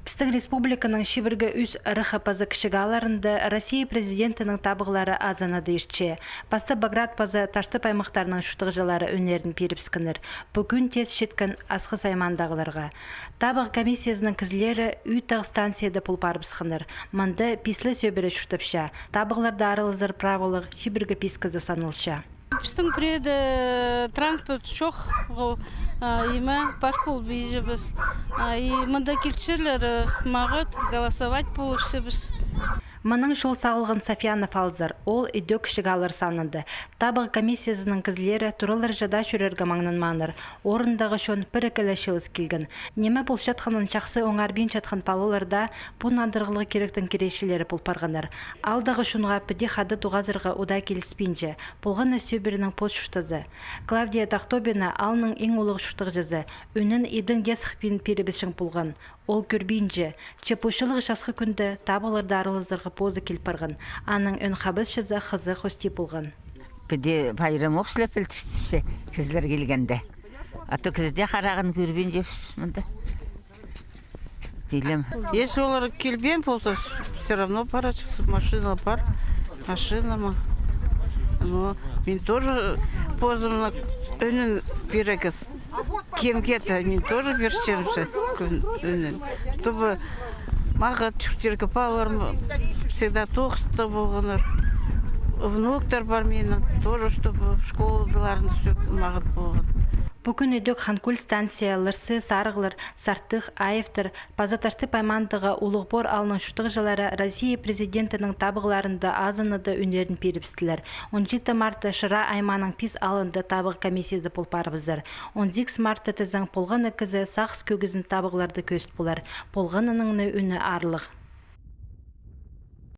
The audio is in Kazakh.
Біздің республиканың шибіргі үз РХПЗ кішігаларында Россия президентінің табығылары азанады ішче. Басты Баграт пазы ташты паймақтарының шутығжылары өнерін періпскінір. Бүгін тез шеткен асқы саймандағыларға. Табық комиссиясының кізлері үй тағы станцияда пұлпарбысқыныр. Мұнды пислі сөбірі шутыпша. Табығыларда арылызыр правылық шибіргі пискізі санылша. Біздің преді транспорт шоқ има пашпол бейжібіз. Мұнда келтшілер мағыт голосовать болыпсы біз. Мұның шол сағылған Софиянов алзыр, ол үйді кішігалар санынды. Табығы комиссиясының кізлері тұрылыр жада жүрергі маңнын маныр. Орындағы шон бір әкілі шылыз келген. Немі бұл шатқанын шақсы оңарбен шатқан палыларда бұн андырғылығы керектің керешілері пұлпарғаныр. Алдағы шонға піде қады туғазырға ұда келіспенже. Бұлғаны сөбірінің пост шутазы. Клавдия Тахтобина алының ең олығы шутық жазы. Үнін ебдің десіқпен перебісшің бұлған. Ол көрбейінже, чепушылығы жасқы күнді табылырда арылыздырғы позы келпарған. Аның өн қабыз шызы қызы қости болған. Біде байрам оқшылап білтіштіпсе кізлер келгенде. Аты кізде қарағын көрбейін жепсіз мұнда. Дейлем. Если олар келбен болса, все равно пара, машина бар, машина ма. Но мен тоже позымына өнін берекіз. Кем кетті, мен тоже бершемші өнін. Чтобы маға түктергі балаларым всегда тоқысты болғаныр. Внуктар бар менің, тоже чтобы школаларын мағыт болған. Бүгін өдік Ханкөл станция, Лырсы, Сарығылыр, Сартық, Аевтыр, Пазаташты паймандығы Улығбор алының шутық жылары Россия президентінің табығыларында азыныды өнерін періпстілер. 17 марты Шыра айманың пис алынды табығы комиссияды пұлпарыбызыр. 18 марты тізің полғаны кізі сақс көгізін табығыларды көст болар. Полғанының үні арлық.